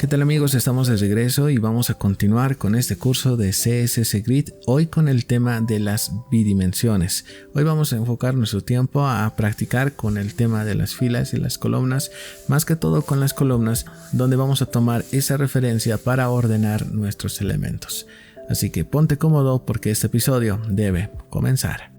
¿Qué tal amigos? Estamos de regreso y vamos a continuar con este curso de CSS Grid, hoy con el tema de las bidimensiones. Hoy vamos a enfocar nuestro tiempo a practicar con el tema de las filas y las columnas, más que todo con las columnas, donde vamos a tomar esa referencia para ordenar nuestros elementos. Así que ponte cómodo porque este episodio debe comenzar.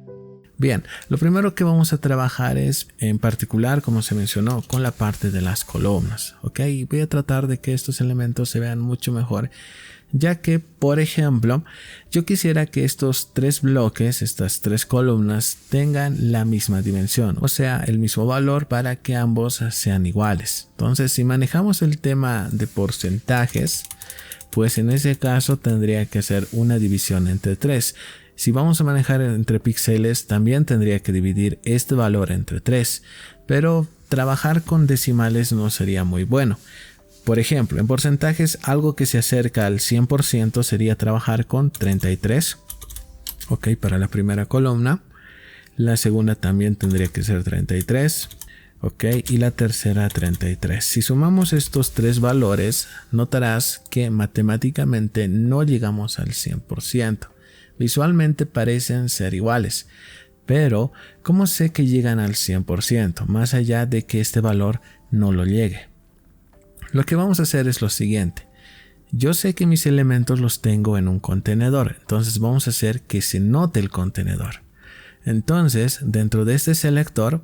Bien, lo primero que vamos a trabajar es, en particular, como se mencionó, con la parte de las columnas, ¿ok? Voy a tratar de que estos elementos se vean mucho mejor, ya que, por ejemplo, yo quisiera que estos tres bloques, estas tres columnas, tengan la misma dimensión, o sea, el mismo valor para que ambos sean iguales. Entonces, si manejamos el tema de porcentajes, pues en ese caso tendría que ser una división entre 3. Si vamos a manejar entre píxeles, también tendría que dividir este valor entre 3, pero trabajar con decimales no sería muy bueno. Por ejemplo, en porcentajes, algo que se acerca al 100% sería trabajar con 33, ok, para la primera columna. La segunda también tendría que ser 33, ok, y la tercera 33. Si sumamos estos tres valores, notarás que matemáticamente no llegamos al 100%. Visualmente parecen ser iguales, pero ¿cómo sé que llegan al 100%? Más allá de que este valor no lo llegue. Lo que vamos a hacer es lo siguiente. Yo sé que mis elementos los tengo en un contenedor, entonces vamos a hacer que se note el contenedor. Entonces, dentro de este selector,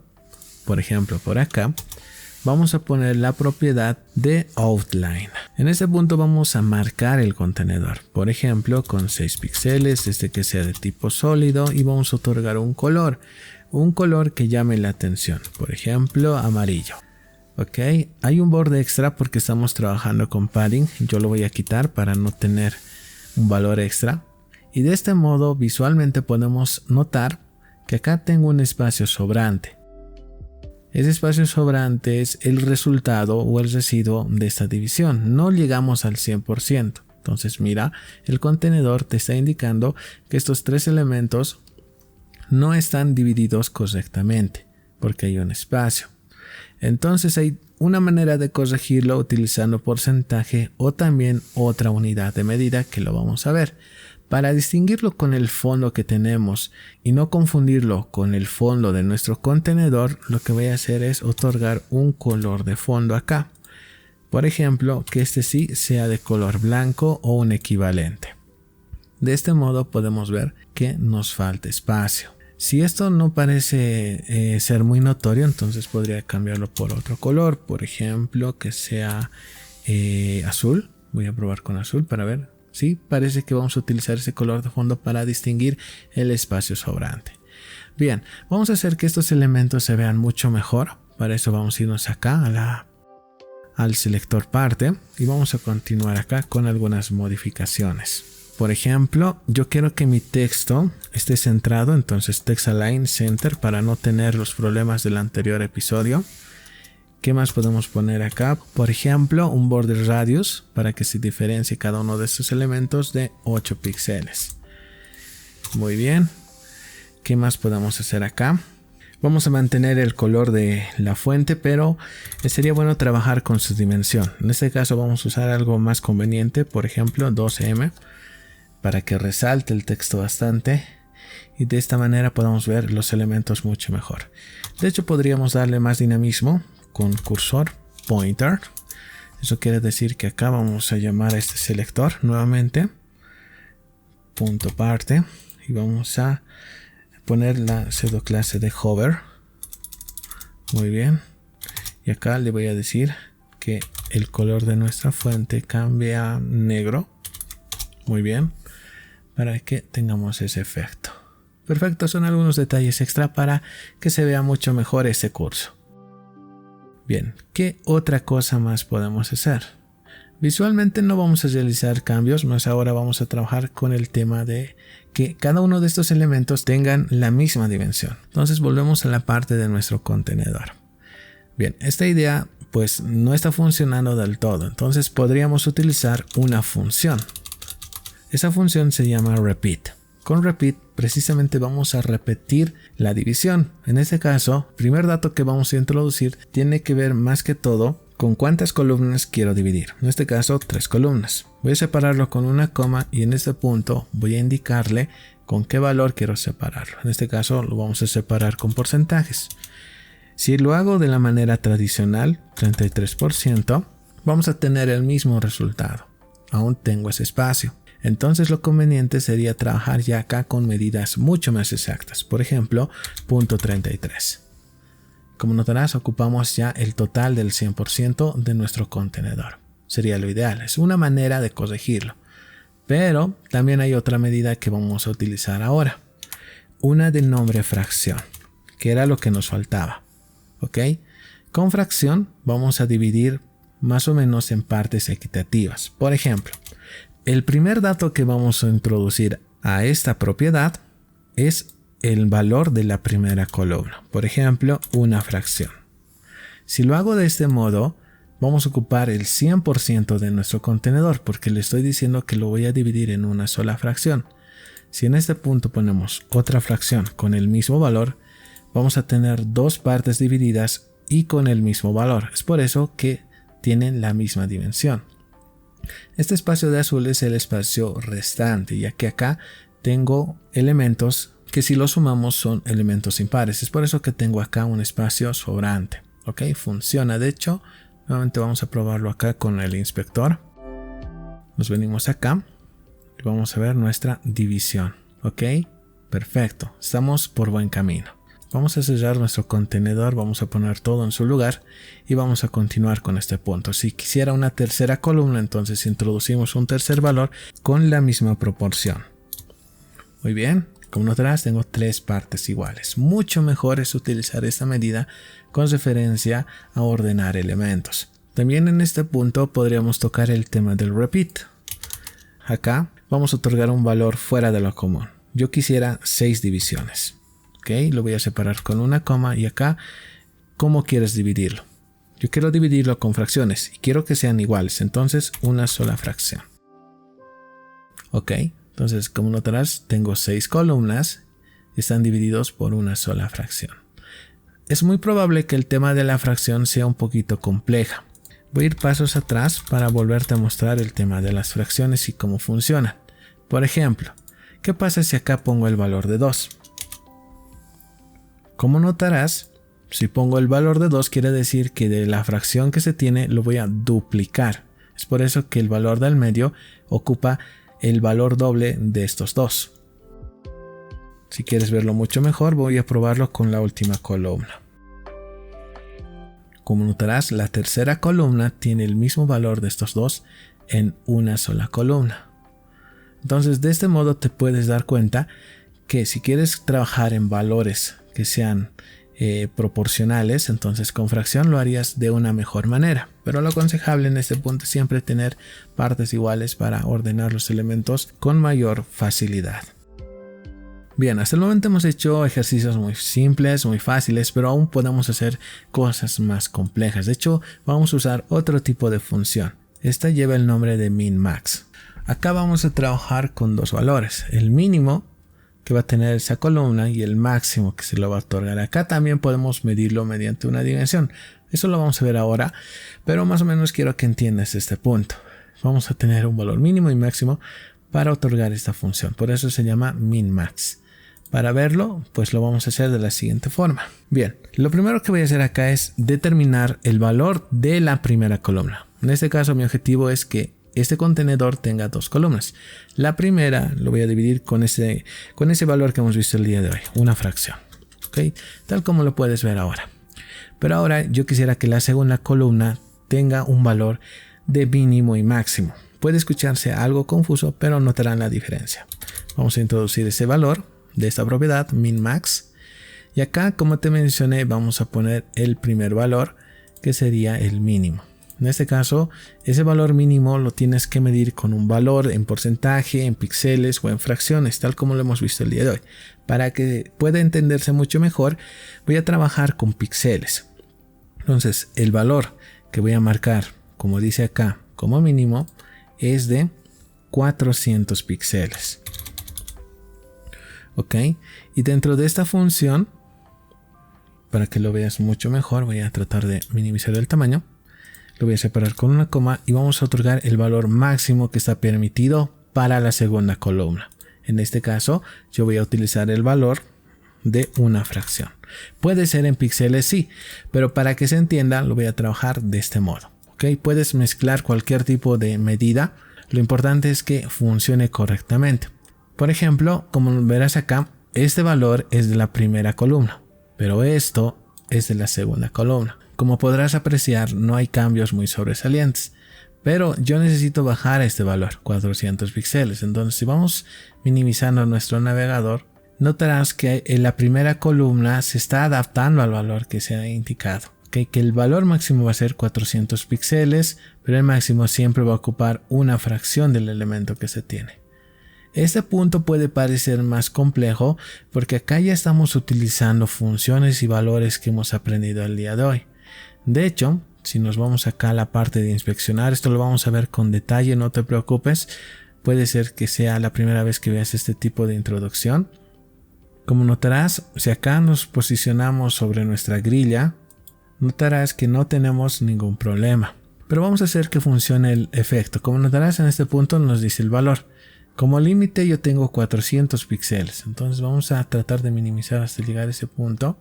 por ejemplo por acá, vamos a poner la propiedad de outline. En este punto vamos a marcar el contenedor, por ejemplo con 6 píxeles, que sea de tipo sólido, y vamos a otorgar un color que llame la atención, por ejemplo amarillo. Ok, hay un borde extra porque estamos trabajando con padding, yo lo voy a quitar para no tener un valor extra, y de este modo visualmente podemos notar que acá tengo un espacio sobrante. Ese espacio sobrante es el resultado o el residuo de esta división. No llegamos al 100%. Entonces mira, el contenedor te está indicando que estos tres elementos no están divididos correctamente porque hay un espacio. Entonces hay una manera de corregirlo utilizando porcentaje o también otra unidad de medida que lo vamos a ver. Para distinguirlo con el fondo que tenemos y no confundirlo con el fondo de nuestro contenedor, lo que voy a hacer es otorgar un color de fondo acá. Por ejemplo, que este sí sea de color blanco o un equivalente. De este modo podemos ver que nos falta espacio. Si esto no parece ser muy notorio, entonces podría cambiarlo por otro color. Por ejemplo, que sea azul. Voy a probar con azul para ver. Sí, parece que vamos a utilizar ese color de fondo para distinguir el espacio sobrante. Bien, vamos a hacer que estos elementos se vean mucho mejor. Para eso vamos a irnos acá al selector parte y vamos a continuar acá con algunas modificaciones. Por ejemplo, yo quiero que mi texto esté centrado, entonces text align center para no tener los problemas del anterior episodio. ¿Qué más podemos poner acá? Por ejemplo, un border radius para que se diferencie cada uno de estos elementos de 8 píxeles. Muy bien. ¿Qué más podemos hacer acá? Vamos a mantener el color de la fuente, pero sería bueno trabajar con su dimensión. En este caso vamos a usar algo más conveniente, por ejemplo 12M, para que resalte el texto bastante. Y de esta manera podamos ver los elementos mucho mejor. De hecho, podríamos darle más dinamismo con cursor pointer. Eso quiere decir que acá vamos a llamar a este selector nuevamente punto parte y vamos a poner la pseudo clase de hover. Muy bien, y acá le voy a decir que el color de nuestra fuente cambie a negro. Muy bien, para que tengamos ese efecto. Perfecto, son algunos detalles extra para que se vea mucho mejor este curso. Bien, ¿qué otra cosa más podemos hacer? Visualmente no vamos a realizar cambios, más ahora vamos a trabajar con el tema de que cada uno de estos elementos tengan la misma dimensión. Entonces volvemos a la parte de nuestro contenedor. Bien, esta idea pues no está funcionando del todo, entonces podríamos utilizar una función. Esa función se llama repeat. Con repeat precisamente vamos a repetir la división. En este caso, el primer dato que vamos a introducir tiene que ver más que todo con cuántas columnas quiero dividir. En este caso 3 columnas. Voy a separarlo con una coma y en este punto voy a indicarle con qué valor quiero separarlo. En este caso lo vamos a separar con porcentajes. Si lo hago de la manera tradicional, 33%, vamos a tener el mismo resultado. Aún tengo ese espacio. Entonces lo conveniente sería trabajar ya acá con medidas mucho más exactas. Por ejemplo, 0.33. Como notarás, ocupamos ya el total del 100% de nuestro contenedor. Sería lo ideal, es una manera de corregirlo. Pero también hay otra medida que vamos a utilizar ahora. Una de nombre fracción, que era lo que nos faltaba. ¿Ok? Con fracción vamos a dividir más o menos en partes equitativas. Por ejemplo, el primer dato que vamos a introducir a esta propiedad es el valor de la primera columna. Por ejemplo, una fracción. Si lo hago de este modo, vamos a ocupar el 100% de nuestro contenedor porque le estoy diciendo que lo voy a dividir en una sola fracción. Si en este punto ponemos otra fracción con el mismo valor, vamos a tener dos partes divididas y con el mismo valor. Es por eso que tienen la misma dimensión. Este espacio de azul es el espacio restante, ya que acá tengo elementos que si los sumamos son elementos impares. Es por eso que tengo acá un espacio sobrante. ¿Ok? Funciona. De hecho, nuevamente vamos a probarlo acá con el inspector. Nos venimos acá y vamos a ver nuestra división. ¿Ok? Perfecto. Estamos por buen camino. Vamos a cerrar nuestro contenedor, vamos a poner todo en su lugar y vamos a continuar con este punto. Si quisiera una tercera columna, entonces introducimos un tercer valor con la misma proporción. Muy bien. Como notarás, tengo 3 partes iguales. Mucho mejor es utilizar esta medida con referencia a ordenar elementos. También en este punto podríamos tocar el tema del repeat. Acá vamos a otorgar un valor fuera de lo común. Yo quisiera 6 divisiones. ¿Ok? Lo voy a separar con una coma y acá, ¿cómo quieres dividirlo? Yo quiero dividirlo con fracciones y quiero que sean iguales. Entonces, una sola fracción. ¿Ok? Entonces, como notarás, tengo 6 columnas y están divididos por una sola fracción. Es muy probable que el tema de la fracción sea un poquito compleja. Voy a ir pasos atrás para volverte a mostrar el tema de las fracciones y cómo funcionan. Por ejemplo, ¿qué pasa si acá pongo el valor de 2? Como notarás, si pongo el valor de 2 quiere decir que de la fracción que se tiene lo voy a duplicar. Es por eso que el valor del medio ocupa el valor doble de estos dos. Si quieres verlo mucho mejor, voy a probarlo con la última columna. Como notarás, la tercera columna tiene el mismo valor de estos dos en una sola columna. Entonces, de este modo te puedes dar cuenta que si quieres trabajar en valores que sean proporcionales, entonces con fracción lo harías de una mejor manera. Pero lo aconsejable en este punto es siempre tener partes iguales para ordenar los elementos con mayor facilidad. Bien, hasta el momento hemos hecho ejercicios muy simples, muy fáciles, pero aún podemos hacer cosas más complejas. De hecho, vamos a usar otro tipo de función. Esta lleva el nombre de min-max. Acá vamos a trabajar con dos valores, el mínimo que va a tener esa columna y el máximo que se lo va a otorgar. Acá también podemos medirlo mediante una dimensión. Eso lo vamos a ver ahora, pero más o menos quiero que entiendas este punto. Vamos a tener un valor mínimo y máximo para otorgar esta función. Por eso se llama min-max. Para verlo, pues lo vamos a hacer de la siguiente forma. Bien, lo primero que voy a hacer acá es determinar el valor de la primera columna. En este caso, mi objetivo es que este contenedor tenga dos columnas. La primera lo voy a dividir con ese valor que hemos visto el día de hoy, una fracción. ¿Okay? Tal como lo puedes ver ahora. Pero ahora yo quisiera que la segunda columna tenga un valor de mínimo y máximo. Puede escucharse algo confuso, pero notarán la diferencia. Vamos a introducir ese valor de esta propiedad, min-max. Y acá, como te mencioné, vamos a poner el primer valor, que sería el mínimo. En este caso, ese valor mínimo lo tienes que medir con un valor en porcentaje, en píxeles o en fracciones, tal como lo hemos visto el día de hoy. Para que pueda entenderse mucho mejor, voy a trabajar con píxeles. Entonces, el valor que voy a marcar, como dice acá, como mínimo, es de 400 píxeles. ¿Ok? Y dentro de esta función, para que lo veas mucho mejor, voy a tratar de minimizar el tamaño. lo voy a separar con una coma y vamos a otorgar el valor máximo que está permitido para la segunda columna. En este caso, yo voy a utilizar el valor de una fracción. Puede ser en píxeles, sí, pero para que se entienda, lo voy a trabajar de este modo. ¿Ok? Puedes mezclar cualquier tipo de medida. Lo importante es que funcione correctamente. Por ejemplo, como verás acá, este valor es de la primera columna, pero esto es de la segunda columna. Como podrás apreciar, no hay cambios muy sobresalientes, pero yo necesito bajar este valor, 400 píxeles. Entonces, si vamos minimizando nuestro navegador, notarás que en la primera columna se está adaptando al valor que se ha indicado. ¿Okay? Que el valor máximo va a ser 400 píxeles, pero el máximo siempre va a ocupar una fracción del elemento que se tiene. Este punto puede parecer más complejo porque acá ya estamos utilizando funciones y valores que hemos aprendido el día de hoy. De hecho, si nos vamos acá a la parte de inspeccionar, esto lo vamos a ver con detalle, no te preocupes. Puede ser que sea la primera vez que veas este tipo de introducción. Como notarás, si acá nos posicionamos sobre nuestra grilla, notarás que no tenemos ningún problema. Pero vamos a hacer que funcione el efecto. Como notarás, en este punto nos dice el valor. Como límite yo tengo 400 píxeles. Entonces vamos a tratar de minimizar hasta llegar a ese punto.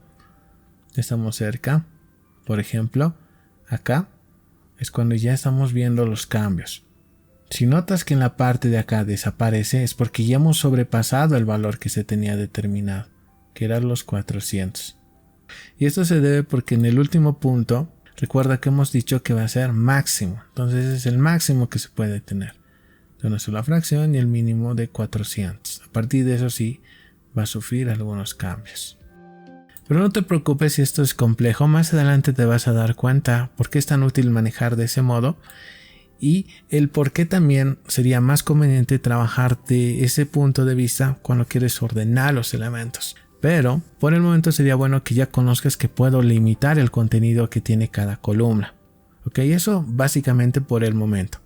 Ya estamos cerca. Por ejemplo, acá es cuando ya estamos viendo los cambios. Si notas que en la parte de acá desaparece, es porque ya hemos sobrepasado el valor que se tenía determinado, que eran los 400. Y esto se debe porque en el último punto, recuerda que hemos dicho que va a ser máximo. Entonces ese es el máximo que se puede tener de una sola fracción y el mínimo de 400. A partir de eso sí va a sufrir algunos cambios. Pero no te preocupes si esto es complejo, más adelante te vas a dar cuenta por qué es tan útil manejar de ese modo y el por qué también sería más conveniente trabajar de ese punto de vista cuando quieres ordenar los elementos. Pero por el momento sería bueno que ya conozcas que puedo limitar el contenido que tiene cada columna. Ok, eso básicamente por el momento.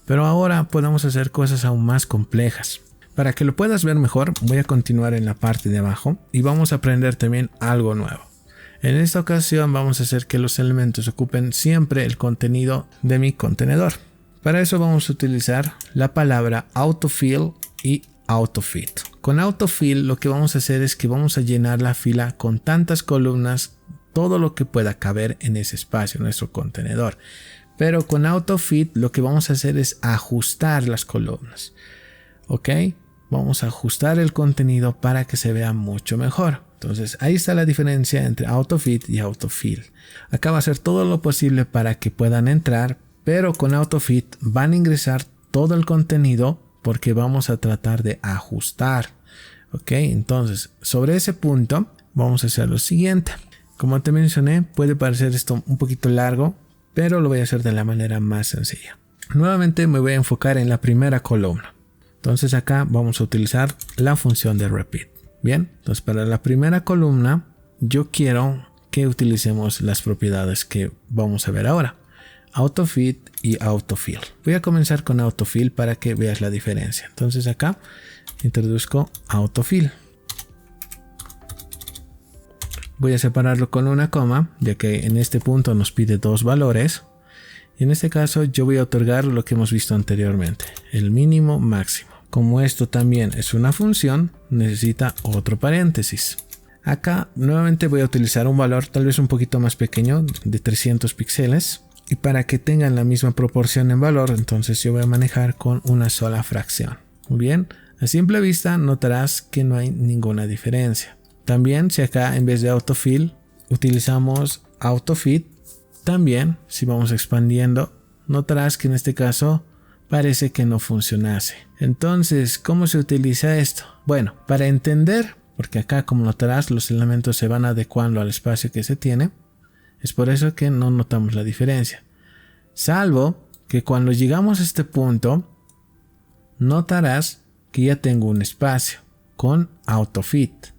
Pero ahora podemos hacer cosas aún más complejas. Para que lo puedas ver mejor, voy a continuar en la parte de abajo y vamos a aprender también algo nuevo. En esta ocasión vamos a hacer que los elementos ocupen siempre el contenido de mi contenedor. Para eso vamos a utilizar la palabra autofill y autofit. Con autofill lo que vamos a hacer es que vamos a llenar la fila con tantas columnas, todo lo que pueda caber en ese espacio, nuestro contenedor. Pero con autofit lo que vamos a hacer es ajustar las columnas. ¿Ok? Vamos a ajustar el contenido para que se vea mucho mejor. Entonces ahí está la diferencia entre autofit y autofill. Acá va a hacer todo lo posible para que puedan entrar, pero con autofit van a ingresar todo el contenido porque vamos a tratar de ajustar. Ok, entonces sobre ese punto vamos a hacer lo siguiente. Como te mencioné, puede parecer esto un poquito largo, pero lo voy a hacer de la manera más sencilla. Nuevamente me voy a enfocar en la primera columna. Entonces acá vamos a utilizar la función de repeat. Bien, entonces para la primera columna yo quiero que utilicemos las propiedades que vamos a ver ahora. Autofit y autofill. Voy a comenzar con autofill para que veas la diferencia. Entonces acá introduzco autofill. Voy a separarlo con una coma, ya que en este punto nos pide dos valores. Y en este caso yo voy a otorgar lo que hemos visto anteriormente, el mínimo máximo. Como esto también es una función, necesita otro paréntesis. Acá nuevamente voy a utilizar un valor tal vez un poquito más pequeño, de 300 píxeles. Y para que tengan la misma proporción en valor, entonces yo voy a manejar con una sola fracción. Muy bien, a simple vista notarás que no hay ninguna diferencia. También si acá en vez de autofill utilizamos autofit, también si vamos expandiendo, notarás que en este caso parece que no funcionase. Entonces, ¿cómo se utiliza esto? Bueno, para entender, porque acá como notarás los elementos se van adecuando al espacio que se tiene, es por eso que no notamos la diferencia. Salvo que cuando llegamos a este punto, notarás que ya tengo un espacio con autofit.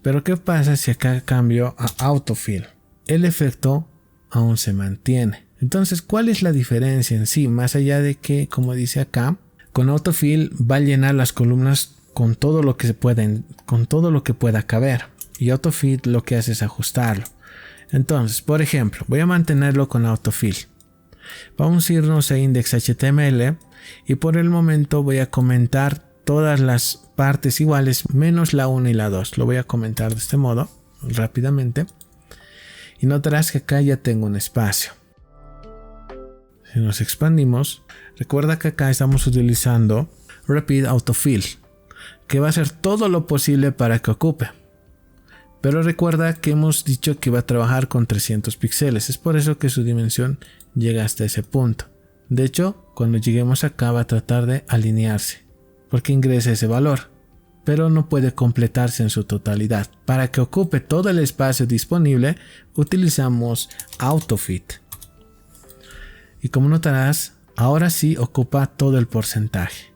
Pero ¿qué pasa si acá cambio a autofill? El efecto aún se mantiene. Entonces, ¿cuál es la diferencia en sí? Más allá de que, como dice acá, con autofill va a llenar las columnas con todo lo que se pueden, con todo lo que pueda caber. Y autofit lo que hace es ajustarlo. Entonces, por ejemplo, voy a mantenerlo con autofill. Vamos a irnos a index.html y por el momento voy a comentar todas las partes iguales menos la 1 y la 2. Lo voy a comentar de este modo rápidamente y notarás que acá ya tengo un espacio. Si nos expandimos, recuerda que acá estamos utilizando Rapid Autofill, que va a hacer todo lo posible para que ocupe. Pero recuerda que hemos dicho que va a trabajar con 300 píxeles, es por eso que su dimensión llega hasta ese punto. De hecho, cuando lleguemos acá va a tratar de alinearse, porque ingresa ese valor, pero no puede completarse en su totalidad. Para que ocupe todo el espacio disponible, utilizamos AutoFit. Y como notarás, ahora sí ocupa todo el porcentaje.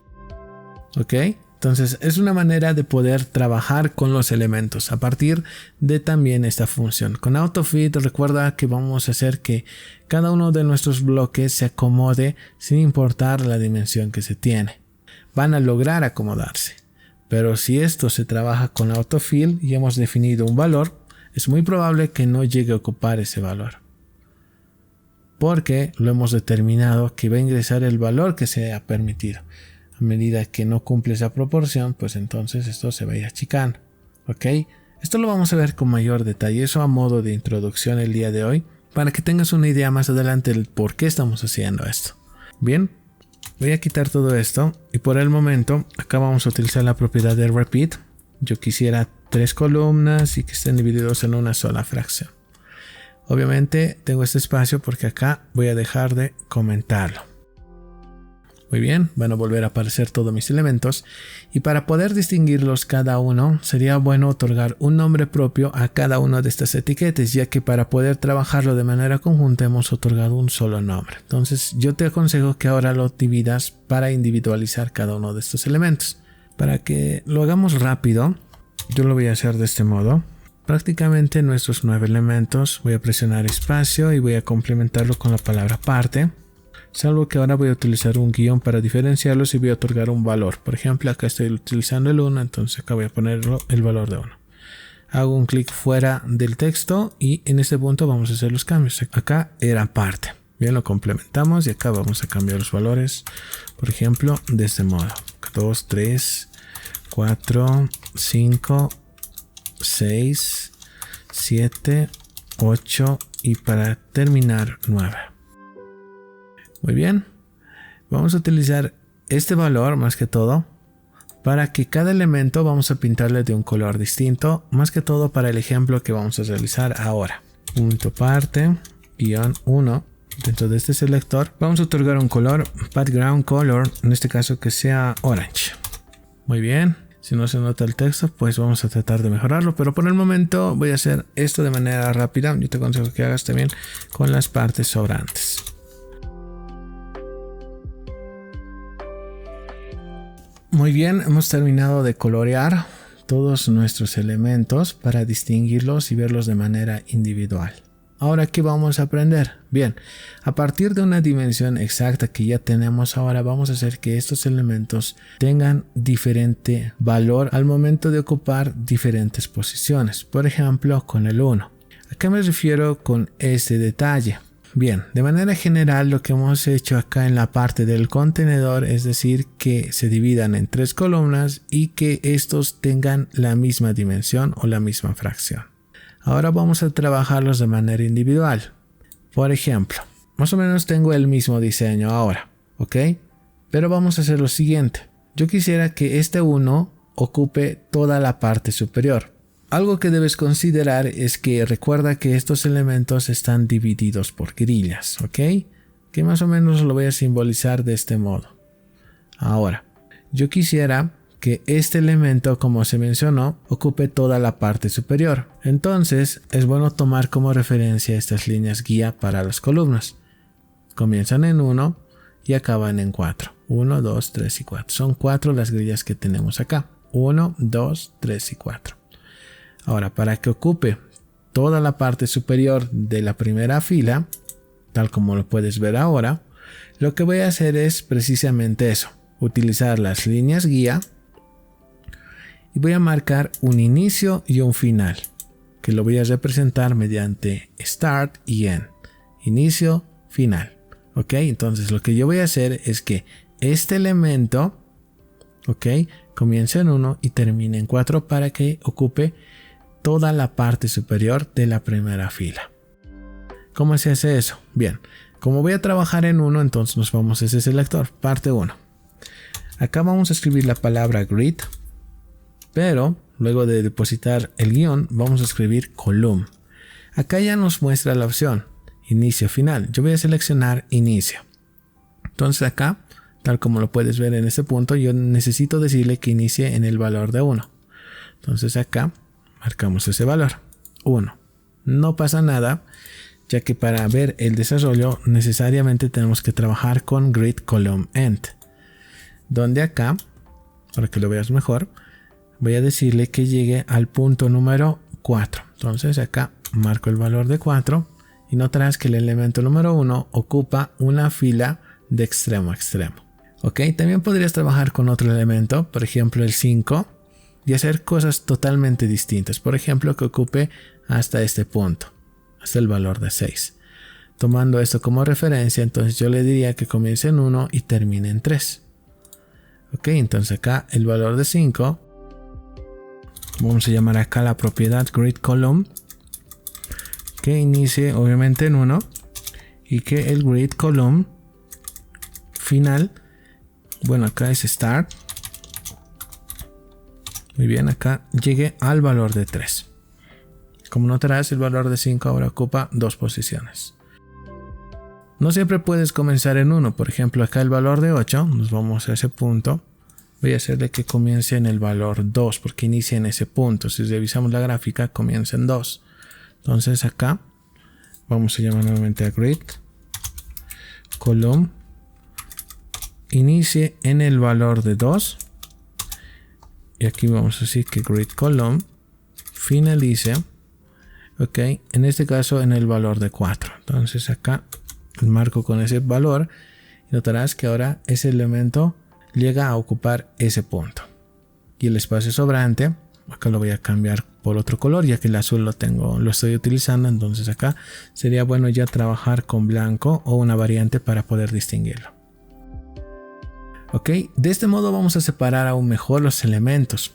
¿Ok? Entonces es una manera de poder trabajar con los elementos a partir de también esta función. Con AutoFit recuerda que vamos a hacer que cada uno de nuestros bloques se acomode sin importar la dimensión que se tiene. Van a lograr acomodarse. Pero si esto se trabaja con Autofill y hemos definido un valor, es muy probable que no llegue a ocupar ese valor. Porque lo hemos determinado que va a ingresar el valor que se ha permitido. A medida que no cumple esa proporción, pues entonces esto se va a ir achicando. ¿Ok? Esto lo vamos a ver con mayor detalle, eso a modo de introducción el día de hoy, para que tengas una idea más adelante del por qué estamos haciendo esto. Bien, voy a quitar todo esto y por el momento acá vamos a utilizar la propiedad de repeat. Yo quisiera 3 columnas y que estén divididos en una sola fracción. Obviamente tengo este espacio porque acá voy a dejar de comentarlo. Muy bien, van a volver a aparecer todos mis elementos y para poder distinguirlos cada uno sería bueno otorgar un nombre propio a cada una de estas etiquetas, ya que para poder trabajarlo de manera conjunta hemos otorgado un solo nombre. Entonces yo te aconsejo que ahora lo dividas para individualizar cada uno de estos elementos. Para que lo hagamos rápido, yo lo voy a hacer de este modo. Prácticamente nuestros 9 elementos, voy a presionar espacio y voy a complementarlo con la palabra parte. Salvo que ahora voy a utilizar un guión para diferenciarlos y voy a otorgar un valor. Por ejemplo, acá estoy utilizando el 1, entonces acá voy a poner el valor de 1. Hago un clic fuera del texto y en este punto vamos a hacer los cambios. Acá era parte. Bien, lo complementamos y acá vamos a cambiar los valores. Por ejemplo, de este modo. 2, 3, 4, 5, 6, 7, 8 y para terminar 9. Muy bien, vamos a utilizar este valor más que todo para que cada elemento vamos a pintarle de un color distinto, más que todo para el ejemplo que vamos a realizar ahora. Punto parte, guión 1, dentro de este selector vamos a otorgar un color, background color, en este caso que sea orange. Muy bien, si no se nota el texto pues vamos a tratar de mejorarlo, pero por el momento voy a hacer esto de manera rápida. Yo te aconsejo que hagas también con las partes sobrantes. Muy bien, hemos terminado de colorear todos nuestros elementos para distinguirlos y verlos de manera individual. Ahora, ¿qué vamos a aprender? Bien, a partir de una dimensión exacta que ya tenemos ahora, vamos a hacer que estos elementos tengan diferente valor al momento de ocupar diferentes posiciones. Por ejemplo, con el 1. ¿A qué me refiero con este detalle? Bien, de manera general lo que hemos hecho acá en la parte del contenedor es decir que se dividan en 3 columnas y que estos tengan la misma dimensión o la misma fracción. Ahora vamos a trabajarlos de manera individual. Por ejemplo, más o menos tengo el mismo diseño ahora, ¿ok? Pero vamos a hacer lo siguiente. Yo quisiera que este 1 ocupe toda la parte superior. Algo que debes considerar es que recuerda que estos elementos están divididos por grillas, ¿ok? Que más o menos lo voy a simbolizar de este modo. Ahora, yo quisiera que este elemento, como se mencionó, ocupe toda la parte superior. Entonces, es bueno tomar como referencia estas líneas guía para las columnas. Comienzan en 1 y acaban en 4. 1, 2, 3 y 4. Son 4 las grillas que tenemos acá. 1, 2, 3 y 4. Ahora, para que ocupe toda la parte superior de la primera fila, tal como lo puedes ver ahora, lo que voy a hacer es precisamente eso. Utilizar las líneas guía y voy a marcar un inicio y un final, que lo voy a representar mediante start y end. Inicio, final. Ok, entonces lo que yo voy a hacer es que este elemento, ok, comience en 1 y termine en 4 para que ocupe toda la parte superior de la primera fila. ¿Cómo se hace eso? Bien, como voy a trabajar en 1, entonces nos vamos a ese selector, parte 1. Acá vamos a escribir la palabra grid, pero luego de depositar el guión vamos a escribir column. Acá ya nos muestra la opción inicio final. Yo voy a seleccionar inicio. Entonces acá, tal como lo puedes ver en este punto, yo necesito decirle que inicie en el valor de 1. Entonces acá marcamos ese valor, 1. No pasa nada, ya que para ver el desarrollo necesariamente tenemos que trabajar con grid column end. Donde acá, para que lo veas mejor, voy a decirle que llegue al punto número 4. Entonces acá marco el valor de 4 y notarás que el elemento número 1 ocupa una fila de extremo a extremo. Ok, también podrías trabajar con otro elemento, por ejemplo el 5, y hacer cosas totalmente distintas. Por ejemplo, que ocupe hasta este punto, hasta el valor de 6. Tomando esto como referencia, entonces yo le diría que comience en 1 y termine en 3. Ok, entonces acá el valor de 5, vamos a llamar acá la propiedad grid column, que inicie obviamente en 1 y que el grid column final, bueno, acá es start, muy bien, acá llegue al valor de 3. Como notarás, el valor de 5 ahora ocupa 2 posiciones. No siempre puedes comenzar en 1, por ejemplo acá el valor de 8, nos vamos a ese punto, voy a hacerle que comience en el valor 2 porque inicia en ese punto. Si revisamos la gráfica, comienza en 2. Entonces acá vamos a llamar nuevamente a grid column, inicie en el valor de 2 y aquí vamos a decir que grid column finalice, ok, en este caso en el valor de 4. Entonces acá marco con ese valor y notarás que ahora ese elemento llega a ocupar ese punto y el espacio sobrante acá lo voy a cambiar por otro color, ya que el azul lo estoy utilizando. Entonces acá sería bueno ya trabajar con blanco o una variante para poder distinguirlo. Ok, de este modo vamos a separar aún mejor los elementos.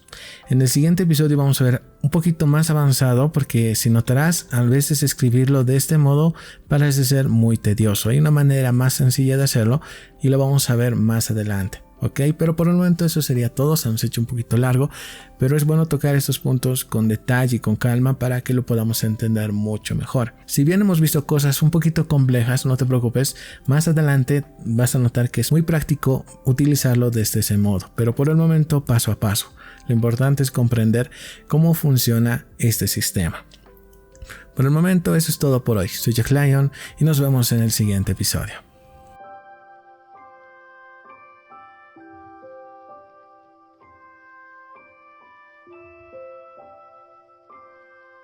En el siguiente episodio vamos a ver un poquito más avanzado, porque si notarás, a veces escribirlo de este modo parece ser muy tedioso. Hay una manera más sencilla de hacerlo y lo vamos a ver más adelante. Ok, pero por el momento eso sería todo. Se nos ha hecho un poquito largo, pero es bueno tocar estos puntos con detalle y con calma para que lo podamos entender mucho mejor. Si bien hemos visto cosas un poquito complejas, no te preocupes, más adelante vas a notar que es muy práctico utilizarlo desde ese modo, pero por el momento paso a paso. Lo importante es comprender cómo funciona este sistema. Por el momento eso es todo por hoy. Soy Jack Lion y nos vemos en el siguiente episodio.